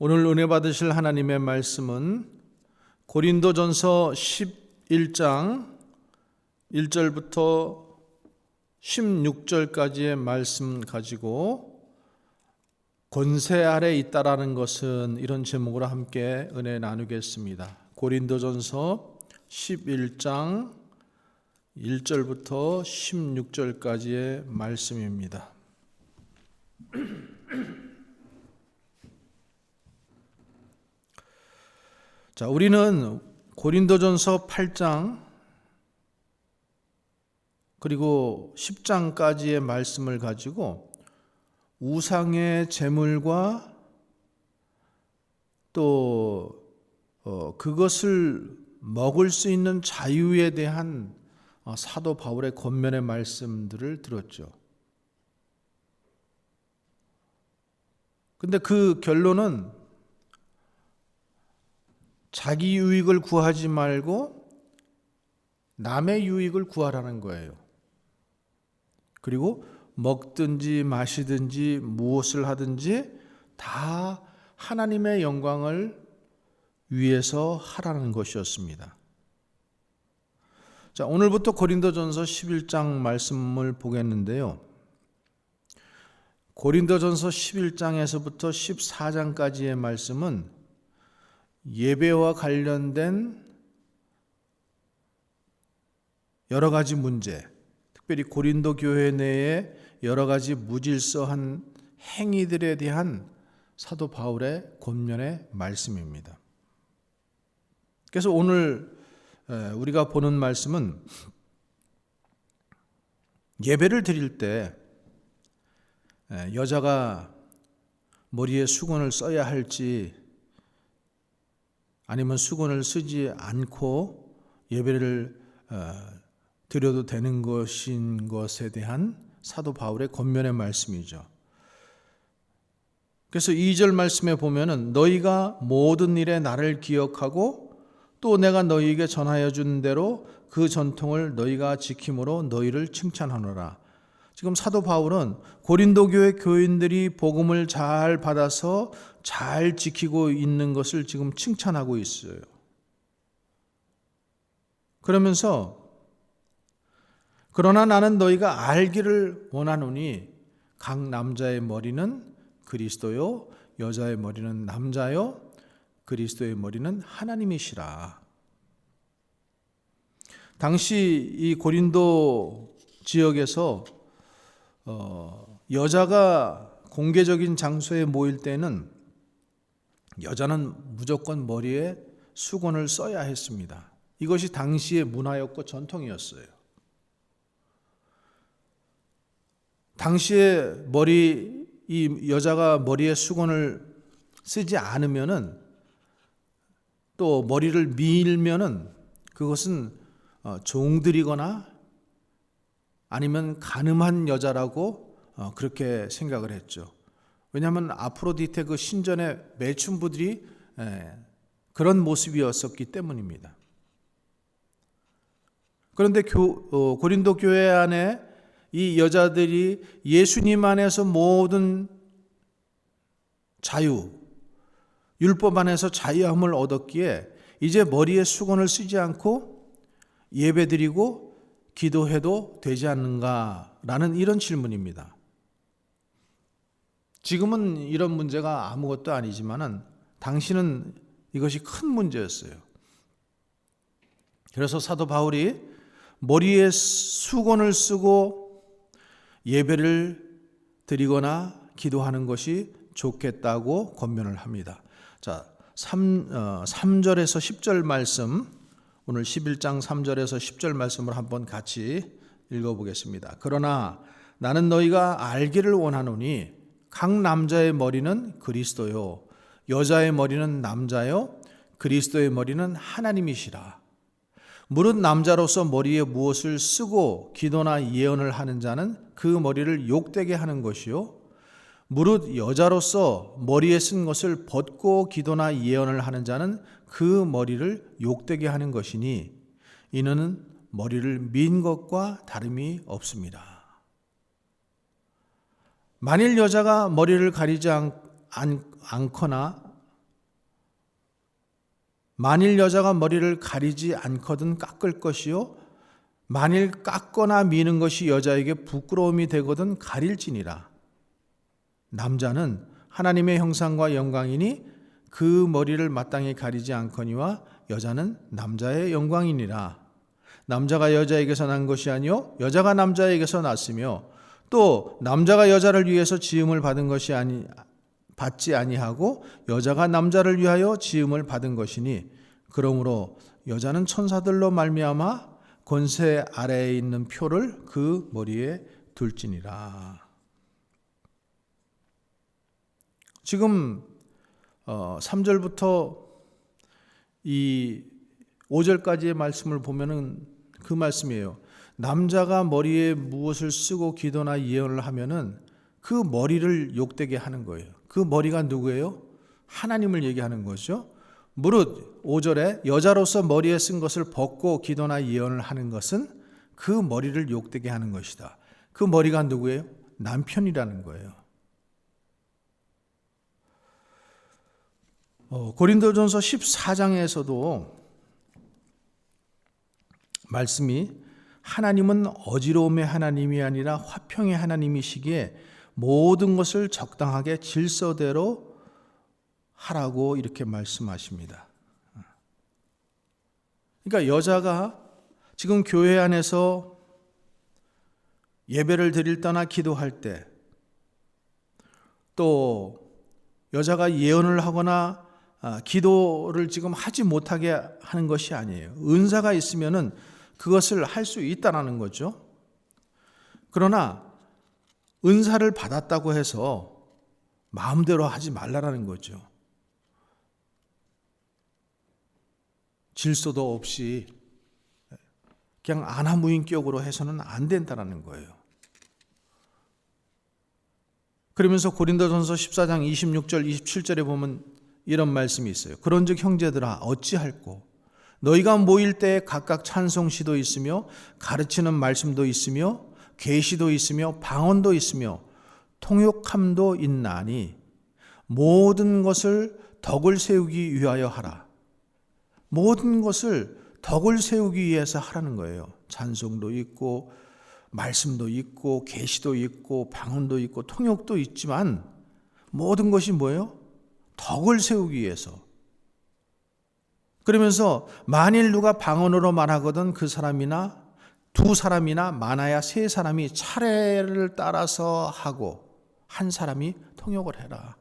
오늘 은혜 받으실 하나님의 말씀은 고린도전서 11장 1절부터 16절까지의 말씀 가지고 권세 아래 있다라는 것은 이런 제목으로 함께 은혜 나누겠습니다. 고린도전서 11장 1절부터 16절까지의 말씀입니다. 자, 우리는 고린도전서 8장 그리고 10장까지의 말씀을 가지고 우상의 제물과 또 그것을 먹을 수 있는 자유에 대한 사도 바울의 권면의 말씀들을 들었죠. 근데 그 결론은 자기 유익을 구하지 말고 남의 유익을 구하라는 거예요. 그리고 먹든지 마시든지 무엇을 하든지 다 하나님의 영광을 위해서 하라는 것이었습니다. 자, 오늘부터 고린도전서 11장 말씀을 보겠는데요. 고린도전서 11장에서부터 14장까지의 말씀은 예배와 관련된 여러 가지 문제, 특별히 고린도 교회 내에 여러 가지 무질서한 행위들에 대한 사도 바울의 권면의 말씀입니다. 그래서 오늘 우리가 보는 말씀은 예배를 드릴 때 여자가 머리에 수건을 써야 할지 아니면 수건을 쓰지 않고 예배를 드려도 되는 것인 것에 대한 사도 바울의 권면의 말씀이죠. 그래서 2절 말씀에 보면은 너희가 모든 일에 나를 기억하고 또 내가 너희에게 전하여 준 대로 그 전통을 너희가 지킴으로 너희를 칭찬하노라. 지금 사도 바울은 고린도 교회 교인들이 복음을 잘 받아서 잘 지키고 있는 것을 지금 칭찬하고 있어요. 그러면서 그러나 나는 너희가 알기를 원하노니 각 남자의 머리는 그리스도요 여자의 머리는 남자요 그리스도의 머리는 하나님이시라. 당시 이 고린도 지역에서 여자가 공개적인 장소에 모일 때는 여자는 무조건 머리에 수건을 써야 했습니다. 이것이 당시의 문화였고 전통이었어요. 당시에 이 여자가 머리에 수건을 쓰지 않으면은 또 머리를 밀면은 그것은 종들이거나 아니면 간음한 여자라고 그렇게 생각을 했죠. 왜냐하면 아프로디테 그 신전의 매춘부들이 그런 모습이었었기 때문입니다. 그런데 고린도 교회 안에 이 여자들이 예수님 안에서 모든 자유, 율법 안에서 자유함을 얻었기에 이제 머리에 수건을 쓰지 않고 예배드리고 기도해도 되지 않는가라는 이런 질문입니다. 지금은 이런 문제가 아무것도 아니지만은 당시는 이것이 큰 문제였어요. 그래서 사도 바울이 머리에 수건을 쓰고 예배를 드리거나 기도하는 것이 좋겠다고 권면을 합니다. 자, 3절에서 10절 말씀, 오늘 11장 3절에서 10절 말씀을 한번 같이 읽어보겠습니다. 그러나 나는 너희가 알기를 원하노니 각 남자의 머리는 그리스도요 여자의 머리는 남자요 그리스도의 머리는 하나님이시라. 무릇 남자로서 머리에 무엇을 쓰고 기도나 예언을 하는 자는 그 머리를 욕되게 하는 것이요 무릇 여자로서 머리에 쓴 것을 벗고 기도나 예언을 하는 자는 그 머리를 욕되게 하는 것이니 이는 머리를 민 것과 다름이 없습니다. 만일 여자가 머리를 가리지 않거나 만일 여자가 머리를 가리지 않거든 깎을 것이요 만일 깎거나 미는 것이 여자에게 부끄러움이 되거든 가릴지니라. 남자는 하나님의 형상과 영광이니 그 머리를 마땅히 가리지 않거니와 여자는 남자의 영광이니라. 남자가 여자에게서 난 것이 아니요 여자가 남자에게서 났으며 또 남자가 여자를 위해서 지음을 받지 아니하고 여자가 남자를 위하여 지음을 받은 것이니 그러므로 여자는 천사들로 말미암아 권세 아래에 있는 표를 그 머리에 둘지니라. 지금 3절부터 이 5절까지의 말씀을 보면은 그 말씀이에요. 남자가 머리에 무엇을 쓰고 기도나 예언을 하면은 그 머리를 욕되게 하는 거예요. 그 머리가 누구예요? 하나님을 얘기하는 거죠. 무릇 5절에 여자로서 머리에 쓴 것을 벗고 기도나 예언을 하는 것은 그 머리를 욕되게 하는 것이다. 그 머리가 누구예요? 남편이라는 거예요. 고린도전서 14장에서도 말씀이 하나님은 어지러움의 하나님이 아니라 화평의 하나님이시기에 모든 것을 적당하게 질서대로 하라고 이렇게 말씀하십니다. 그러니까 여자가 지금 교회 안에서 예배를 드릴 때나 기도할 때, 또 여자가 예언을 하거나 기도를 지금 하지 못하게 하는 것이 아니에요. 은사가 있으면은 그것을 할 수 있다라는 거죠. 그러나 은사를 받았다고 해서 마음대로 하지 말라라는 거죠. 질서도 없이 그냥 안하무인격으로 해서는 안 된다는 거예요. 그러면서 고린도전서 14장 26절 27절에 보면 이런 말씀이 있어요. 그런즉 형제들아 어찌할꼬 너희가 모일 때 각각 찬송시도 있으며 가르치는 말씀도 있으며 계시도 있으며 방언도 있으며 통역함도 있나니 모든 것을 덕을 세우기 위하여 하라. 모든 것을 덕을 세우기 위해서 하라는 거예요. 찬송도 있고 말씀도 있고 계시도 있고 방언도 있고 통역도 있지만 모든 것이 뭐예요? 덕을 세우기 위해서. 그러면서 만일 누가 방언으로 말하거든 그 사람이나 두 사람이나 많아야 세 사람이 차례를 따라서 하고 한 사람이 통역을 해라.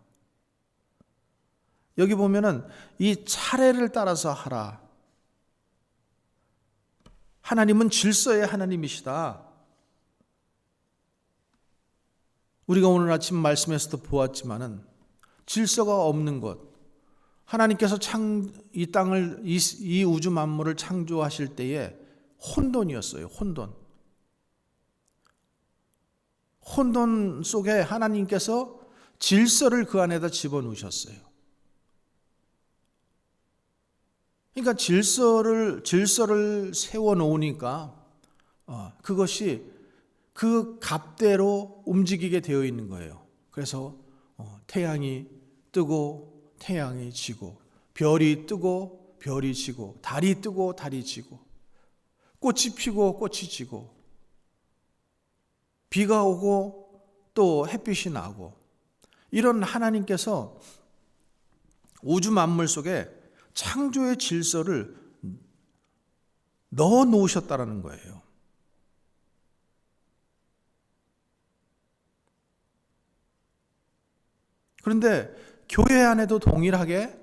여기 보면은 이 차례를 따라서 하라. 하나님은 질서의 하나님이시다. 우리가 오늘 아침 말씀에서도 보았지만은 질서가 없는 것, 하나님께서 이 땅을 이 우주 만물을 창조하실 때에 혼돈이었어요. 혼돈 속에 하나님께서 질서를 그 안에다 집어넣으셨어요. 그러니까 질서를 세워 놓으니까 그것이 그 값대로 움직이게 되어 있는 거예요. 그래서 태양이 뜨고 태양이 지고, 별이 뜨고 별이 지고, 달이 뜨고 달이 지고, 꽃이 피고 꽃이 지고, 비가 오고 또 햇빛이 나고, 이런 하나님께서 우주 만물 속에 창조의 질서를 넣어 놓으셨다라는 거예요. 그런데 교회 안에도 동일하게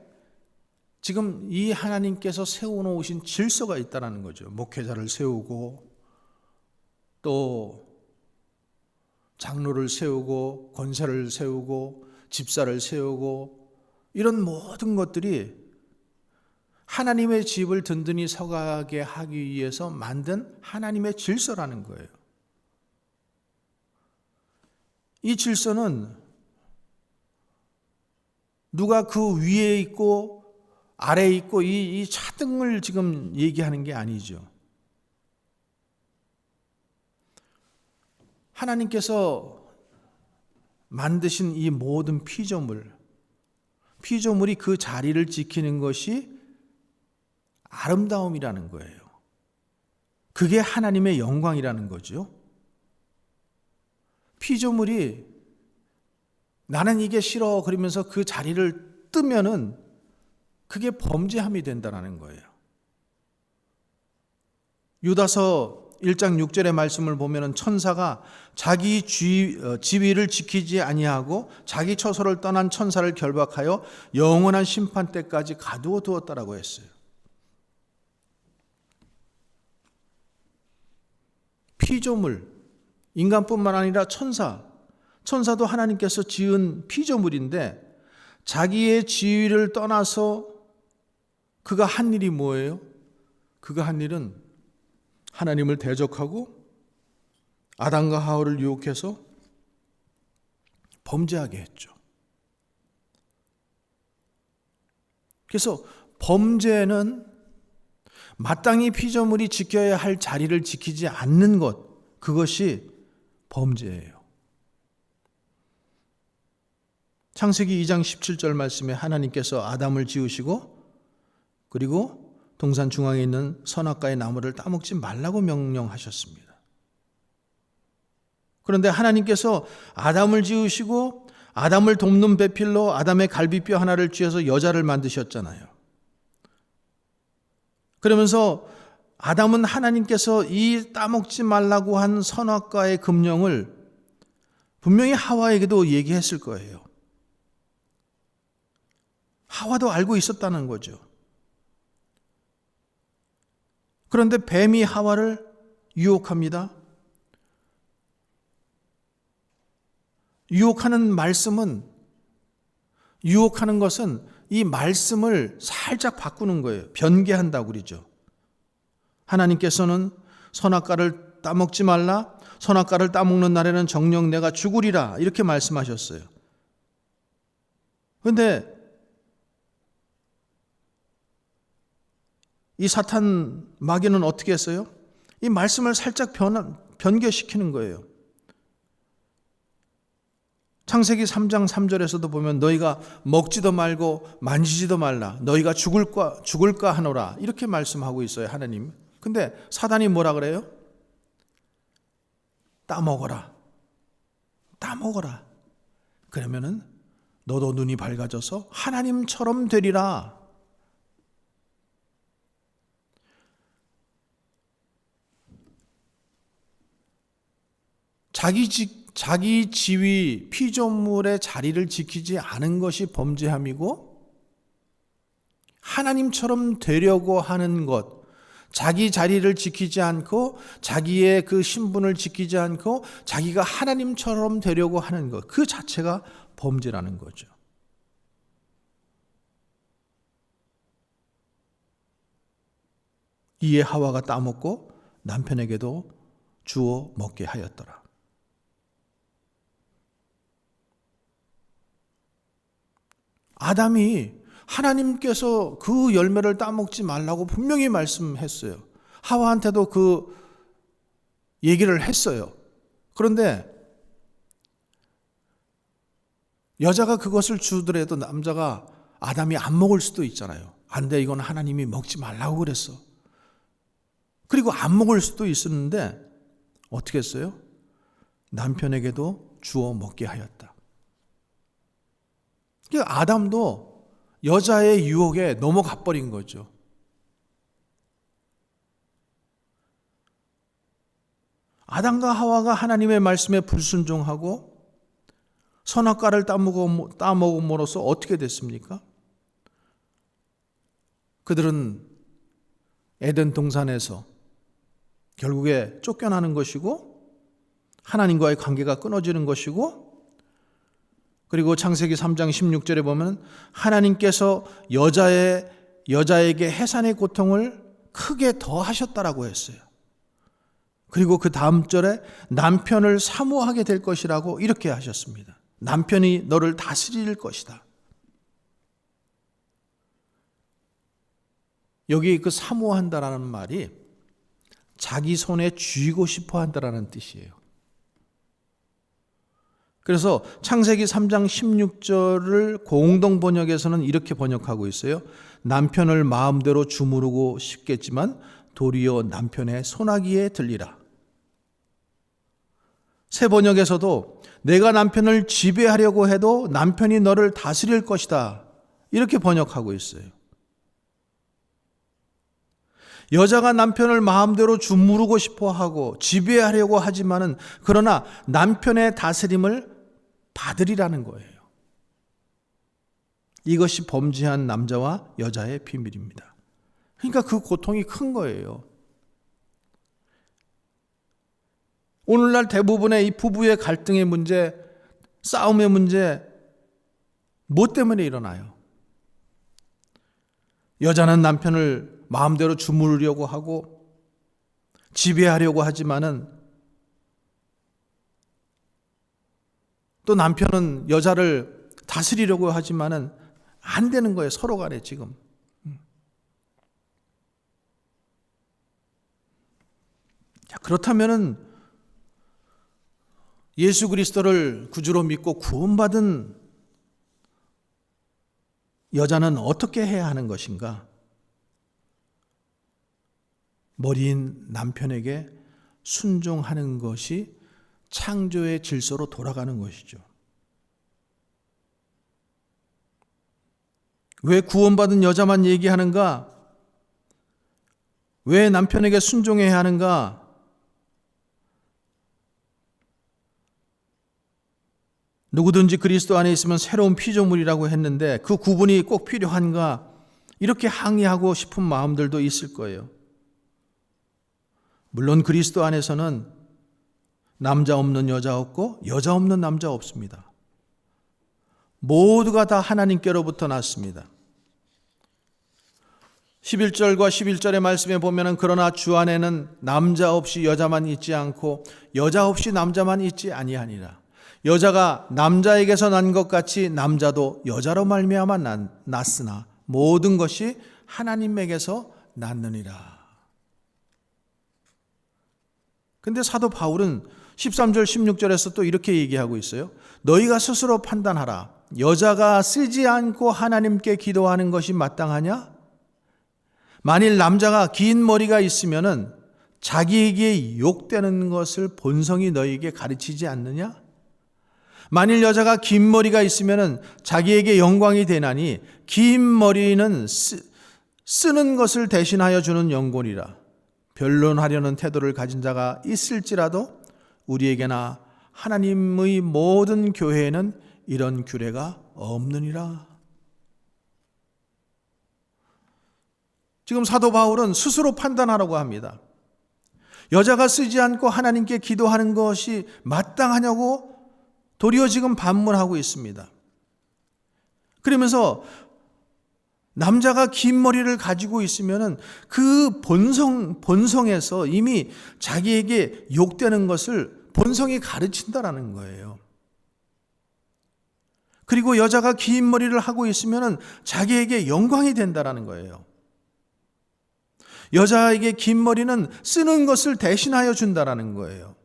지금 이 하나님께서 세워놓으신 질서가 있다는 거죠. 목회자를 세우고 또 장로를 세우고 권사를 세우고 집사를 세우고, 이런 모든 것들이 하나님의 집을 든든히 서가게 하기 위해서 만든 하나님의 질서라는 거예요. 이 질서는 누가 그 위에 있고 아래에 있고 이 차등을 지금 얘기하는 게 아니죠. 하나님께서 만드신 이 모든 피조물이 그 자리를 지키는 것이 아름다움이라는 거예요. 그게 하나님의 영광이라는 거죠. 피조물이 나는 이게 싫어 그러면서 그 자리를 뜨면은 그게 범죄함이 된다는 거예요. 유다서 1장 6절의 말씀을 보면은 천사가 자기 지위를 지키지 아니하고 자기 처소를 떠난 천사를 결박하여 영원한 심판 때까지 가두어 두었다라고 했어요. 피조물, 인간뿐만 아니라 천사도 하나님께서 지은 피조물인데 자기의 지위를 떠나서 그가 한 일이 뭐예요? 그가 한 일은 하나님을 대적하고 아담과 하와를 유혹해서 범죄하게 했죠. 그래서 범죄는 마땅히 피조물이 지켜야 할 자리를 지키지 않는 것, 그것이 범죄예요. 창세기 2장 17절 말씀에 하나님께서 아담을 지으시고 그리고 동산 중앙에 있는 선악과의 나무를 따먹지 말라고 명령하셨습니다. 그런데 하나님께서 아담을 지으시고 아담을 돕는 배필로 아담의 갈비뼈 하나를 쥐어서 여자를 만드셨잖아요. 그러면서 아담은 하나님께서 이 따먹지 말라고 한 선악과의 금령을 분명히 하와에게도 얘기했을 거예요. 하와도 알고 있었다는 거죠. 그런데 뱀이 하와를 유혹합니다. 유혹하는 것은 이 말씀을 살짝 바꾸는 거예요. 변개한다고 그러죠. 하나님께서는 선악과를 따먹지 말라, 선악과를 따먹는 날에는 정녕 내가 죽으리라 이렇게 말씀하셨어요. 그런데 이 사탄 마귀는 어떻게 했어요? 이 말씀을 살짝 변개시키는 거예요. 창세기 3장 3절에서도 보면 너희가 먹지도 말고 만지지도 말라. 너희가 죽을까 하노라. 이렇게 말씀하고 있어요, 하나님. 근데 사단이 뭐라 그래요? 따먹어라. 그러면은 너도 눈이 밝아져서 하나님처럼 되리라. 자기 지위, 피조물의 자리를 지키지 않은 것이 범죄함이고 하나님처럼 되려고 하는 것, 자기 자리를 지키지 않고 자기의 그 신분을 지키지 않고 자기가 하나님처럼 되려고 하는 것, 그 자체가 범죄라는 거죠. 이에 하와가 따먹고 남편에게도 주어 먹게 하였더라. 아담이 하나님께서 그 열매를 따먹지 말라고 분명히 말씀했어요. 하와한테도 그 얘기를 했어요. 그런데 여자가 그것을 주더라도 남자가 아담이 안 먹을 수도 있잖아요. 안 돼, 이건 하나님이 먹지 말라고 그랬어. 그리고 안 먹을 수도 있었는데 어떻게 했어요? 남편에게도 주어 먹게 하였다. 아담도 여자의 유혹에 넘어가 버린 거죠. 아담과 하와가 하나님의 말씀에 불순종하고 선악과를 따먹음으로써 어떻게 됐습니까? 그들은 에덴 동산에서 결국에 쫓겨나는 것이고 하나님과의 관계가 끊어지는 것이고, 그리고 창세기 3장 16절에 보면 하나님께서 여자에게 해산의 고통을 크게 더하셨다라고 했어요. 그리고 그 다음 절에 남편을 사모하게 될 것이라고 이렇게 하셨습니다. 남편이 너를 다스릴 것이다. 여기 그 사모한다라는 말이 자기 손에 쥐고 싶어 한다라는 뜻이에요. 그래서 창세기 3장 16절을 공동 번역에서는 이렇게 번역하고 있어요. 남편을 마음대로 주무르고 싶겠지만 도리어 남편의 손아귀에 들리라. 새 번역에서도 내가 남편을 지배하려고 해도 남편이 너를 다스릴 것이다. 이렇게 번역하고 있어요. 여자가 남편을 마음대로 주무르고 싶어 하고 지배하려고 하지만은 그러나 남편의 다스림을 받으리라는 거예요. 이것이 범죄한 남자와 여자의 비밀입니다. 그러니까 그 고통이 큰 거예요. 오늘날 대부분의 이 부부의 갈등의 문제, 싸움의 문제, 뭐 때문에 일어나요? 여자는 남편을 마음대로 주무르려고 하고 지배하려고 하지만은 또 남편은 여자를 다스리려고 하지만은 안 되는 거예요. 서로 간에 지금. 그렇다면은 예수 그리스도를 구주로 믿고 구원받은 여자는 어떻게 해야 하는 것인가? 머리인 남편에게 순종하는 것이 창조의 질서로 돌아가는 것이죠. 왜 구원받은 여자만 얘기하는가? 왜 남편에게 순종해야 하는가? 누구든지 그리스도 안에 있으면 새로운 피조물이라고 했는데 그 구분이 꼭 필요한가? 이렇게 항의하고 싶은 마음들도 있을 거예요. 물론 그리스도 안에서는 남자 없는 여자 없고 여자 없는 남자 없습니다. 모두가 다 하나님께로부터 났습니다. 11절과 11절의 말씀에 보면은 그러나 주 안에는 남자 없이 여자만 있지 않고 여자 없이 남자만 있지 아니하니라. 여자가 남자에게서 난 것 같이 남자도 여자로 말미암아 났으나 모든 것이 하나님에게서 났느니라. 근데 사도 바울은 13절 16절에서 또 이렇게 얘기하고 있어요. 너희가 스스로 판단하라. 여자가 쓰지 않고 하나님께 기도하는 것이 마땅하냐? 만일 남자가 긴 머리가 있으면은 자기에게 욕되는 것을 본성이 너희에게 가르치지 않느냐? 만일 여자가 긴 머리가 있으면은 자기에게 영광이 되나니 긴 머리는 쓰는 것을 대신하여 주는 영혼이라. 변론하려는 태도를 가진 자가 있을지라도 우리에게나 하나님의 모든 교회에는 이런 규례가 없느니라. 지금 사도 바울은 스스로 판단하라고 합니다. 여자가 쓰지 않고 하나님께 기도하는 것이 마땅하냐고 도리어 지금 반문하고 있습니다. 그러면서 남자가 긴 머리를 가지고 있으면은 그 본성에서 이미 자기에게 욕되는 것을 본성이 가르친다라는 거예요. 그리고 여자가 긴 머리를 하고 있으면은 자기에게 영광이 된다라는 거예요. 여자에게 긴 머리는 쓰는 것을 대신하여 준다라는 거예요.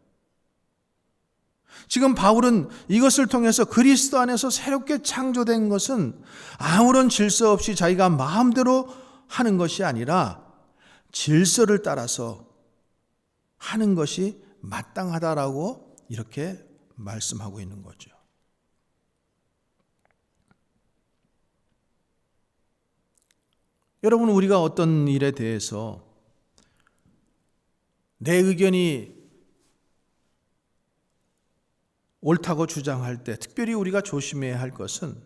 지금 바울은 이것을 통해서 그리스도 안에서 새롭게 창조된 것은 아무런 질서 없이 자기가 마음대로 하는 것이 아니라 질서를 따라서 하는 것이 마땅하다라고 이렇게 말씀하고 있는 거죠. 여러분, 우리가 어떤 일에 대해서 내 의견이 옳다고 주장할 때 특별히 우리가 조심해야 할 것은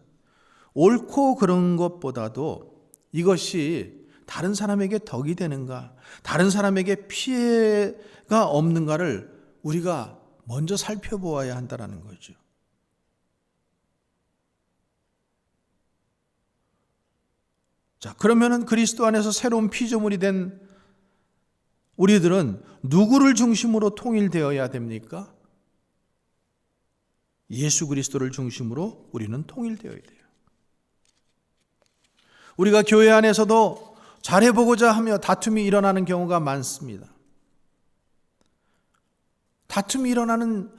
옳고 그런 것보다도 이것이 다른 사람에게 덕이 되는가, 다른 사람에게 피해가 없는가를 우리가 먼저 살펴보아야 한다는 거죠. 자, 그러면은 그리스도 안에서 새로운 피조물이 된 우리들은 누구를 중심으로 통일되어야 됩니까? 예수 그리스도를 중심으로 우리는 통일되어야 돼요. 우리가 교회 안에서도 잘해보고자 하며 다툼이 일어나는 경우가 많습니다. 다툼이 일어나는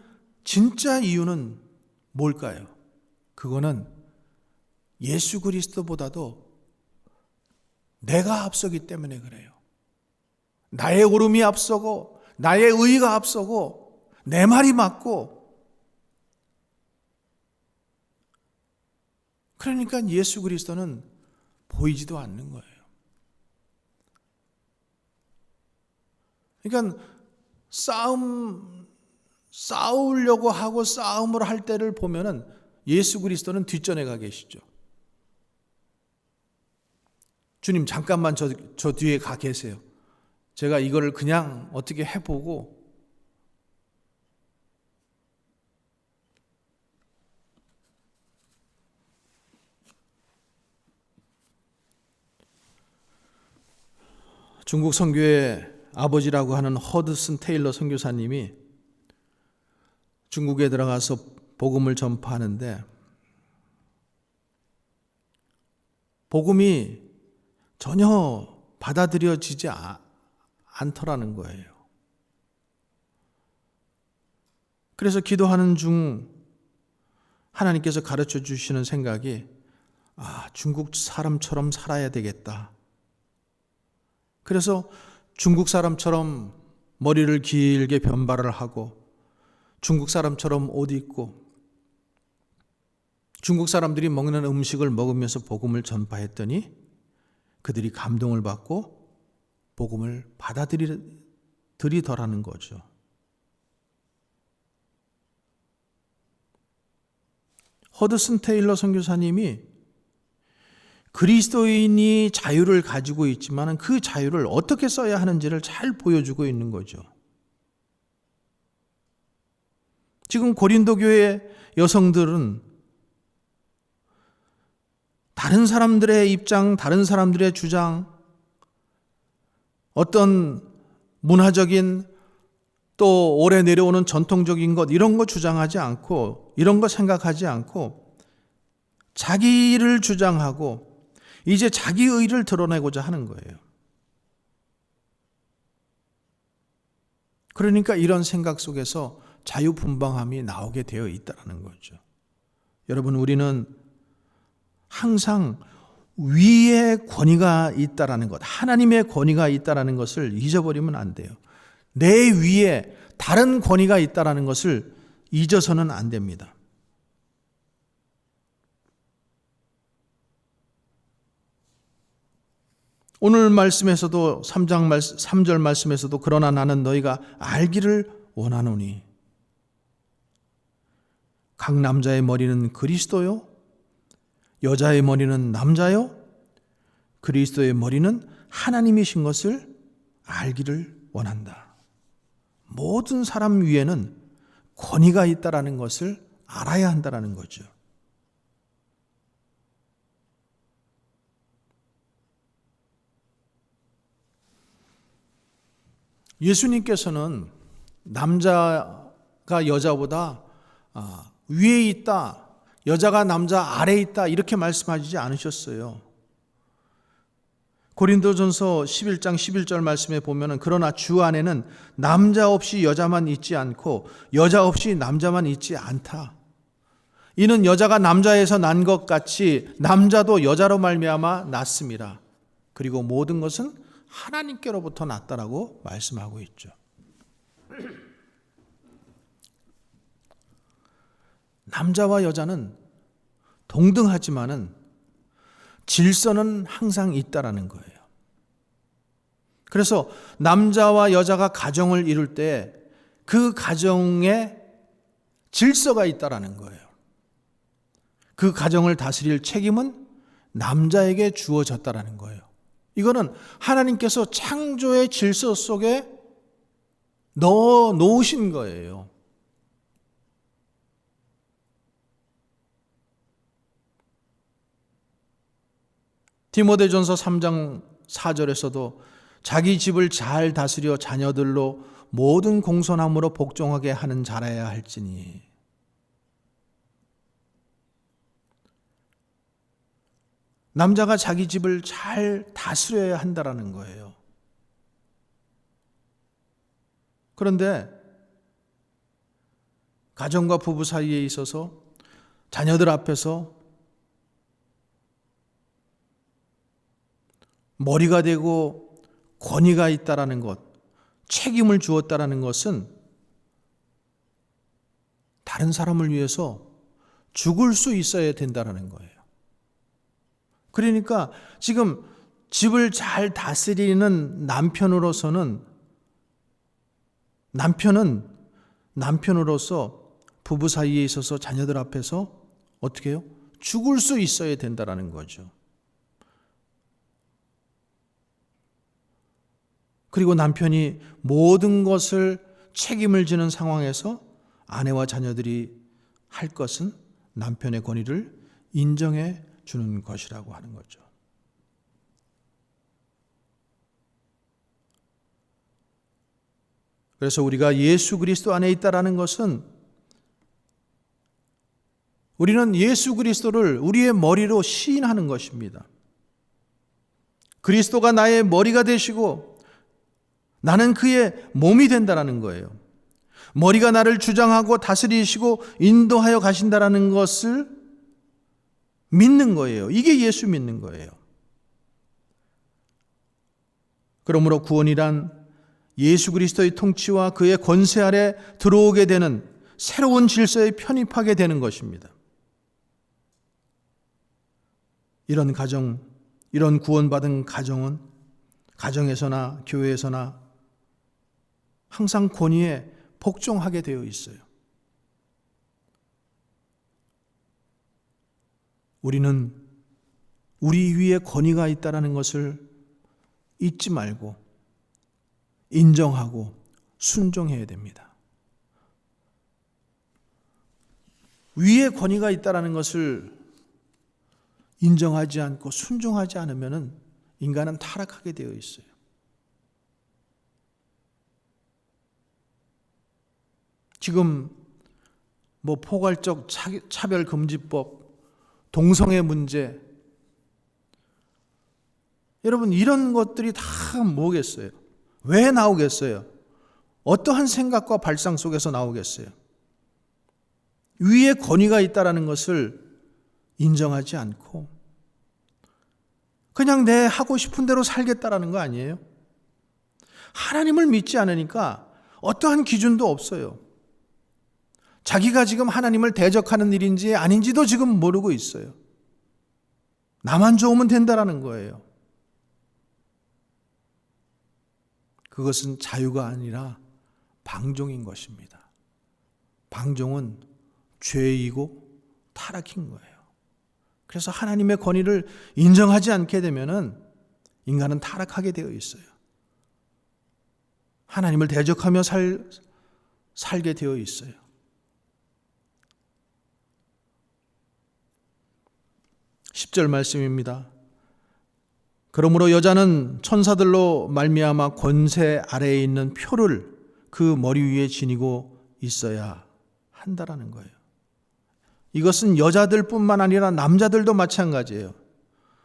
진짜 이유는 뭘까요? 그거는 예수 그리스도보다도 내가 앞서기 때문에 그래요. 나의 오름이 앞서고 나의 의의가 앞서고 내 말이 맞고, 그러니까 예수 그리스도는 보이지도 않는 거예요. 그러니까 싸우려고 하고 싸움을 할 때를 보면은 예수 그리스도는 뒷전에 가 계시죠. 주님 잠깐만 저 뒤에 가 계세요. 제가 이거를 그냥 어떻게 해보고, 중국 선교의 아버지라고 하는 허드슨 테일러 선교사님이 중국에 들어가서 복음을 전파하는데 복음이 전혀 받아들여지지 않더라는 거예요. 그래서 기도하는 중 하나님께서 가르쳐 주시는 생각이, 중국 사람처럼 살아야 되겠다. 그래서 중국 사람처럼 머리를 길게 변발을 하고 중국 사람처럼 옷 입고 중국 사람들이 먹는 음식을 먹으면서 복음을 전파했더니 그들이 감동을 받고 복음을 받아들이더라는 거죠. 허드슨 테일러 선교사님이 그리스도인이 자유를 가지고 있지만 그 자유를 어떻게 써야 하는지를 잘 보여주고 있는 거죠. 지금 고린도 교회 여성들은 다른 사람들의 입장, 다른 사람들의 주장, 어떤 문화적인 또 오래 내려오는 전통적인 것, 이런 거 주장하지 않고, 이런 거 생각하지 않고 자기를 주장하고 이제 자기 의를 드러내고자 하는 거예요. 그러니까 이런 생각 속에서 자유분방함이 나오게 되어 있다는 거죠. 여러분, 우리는 항상 위의 권위가 있다는 것, 하나님의 권위가 있다는 것을 잊어버리면 안 돼요. 내 위에 다른 권위가 있다는 것을 잊어서는 안 됩니다. 오늘 말씀에서도 3절 말씀에서도 그러나 나는 너희가 알기를 원하노니 각 남자의 머리는 그리스도요 여자의 머리는 남자요 그리스도의 머리는 하나님이신 것을 알기를 원한다. 모든 사람 위에는 권위가 있다라는 것을 알아야 한다라는 거죠. 예수님께서는 남자가 여자보다 위에 있다, 여자가 남자 아래에 있다 이렇게 말씀하시지 않으셨어요. 고린도전서 11장 11절 말씀에 보면은 그러나 주 안에는 남자 없이 여자만 있지 않고 여자 없이 남자만 있지 않다. 이는 여자가 남자에서 난 것 같이 남자도 여자로 말미암아 났습니다. 그리고 모든 것은 하나님께로부터 났다라고 말씀하고 있죠. 남자와 여자는 동등하지만은 질서는 항상 있다라는 거예요. 그래서 남자와 여자가 가정을 이룰 때 그 가정에 질서가 있다라는 거예요. 그 가정을 다스릴 책임은 남자에게 주어졌다라는 거예요. 이거는 하나님께서 창조의 질서 속에 넣어 놓으신 거예요. 디모데전서 3장 4절에서도 자기 집을 잘 다스려 자녀들로 모든 공손함으로 복종하게 하는 자라야 할지니. 남자가 자기 집을 잘 다스려야 한다라는 거예요. 그런데 가정과 부부 사이에 있어서 자녀들 앞에서 머리가 되고 권위가 있다라는 것, 책임을 주었다라는 것은 다른 사람을 위해서 죽을 수 있어야 된다라는 거예요. 그러니까 지금 집을 잘 다스리는 남편으로서 부부 사이에 있어서 자녀들 앞에서 어떻게 해요? 죽을 수 있어야 된다라는 거죠. 그리고 남편이 모든 것을 책임을 지는 상황에서 아내와 자녀들이 할 것은 남편의 권위를 인정해 주는 것이라고 하는 거죠. 그래서 우리가 예수 그리스도 안에 있다라는 것은 우리는 예수 그리스도를 우리의 머리로 시인하는 것입니다. 그리스도가 나의 머리가 되시고 나는 그의 몸이 된다라는 거예요. 머리가 나를 주장하고 다스리시고 인도하여 가신다라는 것을 믿는 거예요. 이게 예수 믿는 거예요. 그러므로 구원이란 예수 그리스도의 통치와 그의 권세 아래 들어오게 되는 새로운 질서에 편입하게 되는 것입니다. 이런 가정, 이런 구원받은 가정은 가정에서나 교회에서나 항상 권위에 복종하게 되어 있어요. 우리는 우리 위에 권위가 있다는 것을 잊지 말고 인정하고 순종해야 됩니다. 위에 권위가 있다는 것을 인정하지 않고 순종하지 않으면 인간은 타락하게 되어 있어요. 지금 포괄적 차별금지법, 동성애 문제, 여러분 이런 것들이 다 뭐겠어요? 왜 나오겠어요? 어떠한 생각과 발상 속에서 나오겠어요? 위에 권위가 있다는 것을 인정하지 않고 그냥 내 하고 싶은 대로 살겠다라는 거 아니에요? 하나님을 믿지 않으니까 어떠한 기준도 없어요. 자기가 지금 하나님을 대적하는 일인지 아닌지도 지금 모르고 있어요. 나만 좋으면 된다라는 거예요. 그것은 자유가 아니라 방종인 것입니다. 방종은 죄이고 타락인 거예요. 그래서 하나님의 권위를 인정하지 않게 되면은 인간은 타락하게 되어 있어요. 하나님을 대적하며 살게 되어 있어요. 10절 말씀입니다. 그러므로 여자는 천사들로 말미암아 권세 아래에 있는 표를 그 머리 위에 지니고 있어야 한다라는 거예요. 이것은 여자들뿐만 아니라 남자들도 마찬가지예요.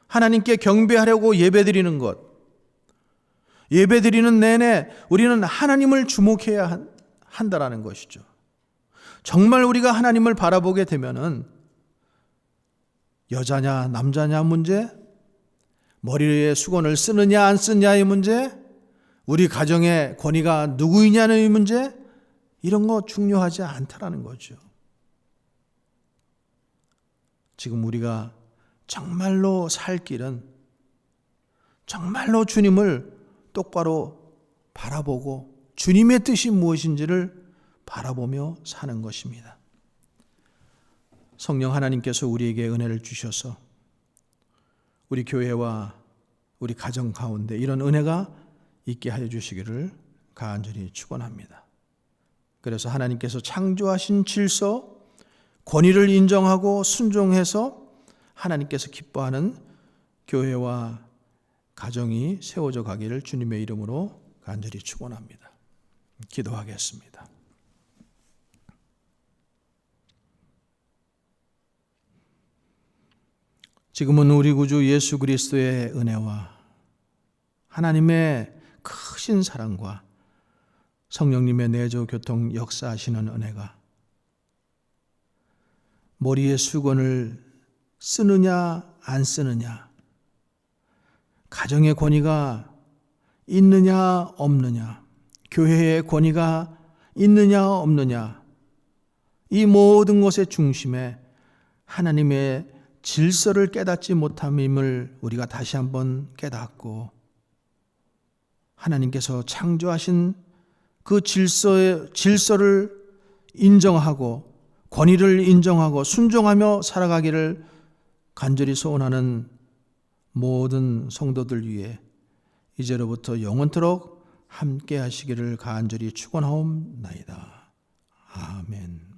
하나님께 경배하려고 예배드리는 것, 예배드리는 내내 우리는 하나님을 주목해야 한다라는 것이죠. 정말 우리가 하나님을 바라보게 되면은 여자냐 남자냐 문제, 머리에 수건을 쓰느냐 안 쓰느냐의 문제, 우리 가정의 권위가 누구이냐의 문제, 이런 거 중요하지 않다라는 거죠. 지금 우리가 정말로 살 길은 정말로 주님을 똑바로 바라보고 주님의 뜻이 무엇인지를 바라보며 사는 것입니다. 성령 하나님께서 우리에게 은혜를 주셔서 우리 교회와 우리 가정 가운데 이런 은혜가 있게 하여 주시기를 간절히 축원합니다. 그래서 하나님께서 창조하신 질서, 권위를 인정하고 순종해서 하나님께서 기뻐하는 교회와 가정이 세워져 가기를 주님의 이름으로 간절히 축원합니다. 기도하겠습니다. 지금은 우리 구주 예수 그리스도의 은혜와 하나님의 크신 사랑과 성령님의 내조 교통 역사하시는 은혜가 머리에 수건을 쓰느냐 안 쓰느냐, 가정의 권위가 있느냐 없느냐, 교회의 권위가 있느냐 없느냐, 이 모든 것의 중심에 하나님의 질서를 깨닫지 못함임을 우리가 다시 한번 깨닫고, 하나님께서 창조하신 그 질서를 인정하고 권위를 인정하고 순종하며 살아가기를 간절히 소원하는 모든 성도들 위해 이제로부터 영원토록 함께 하시기를 간절히 축원하옵나이다. 아멘.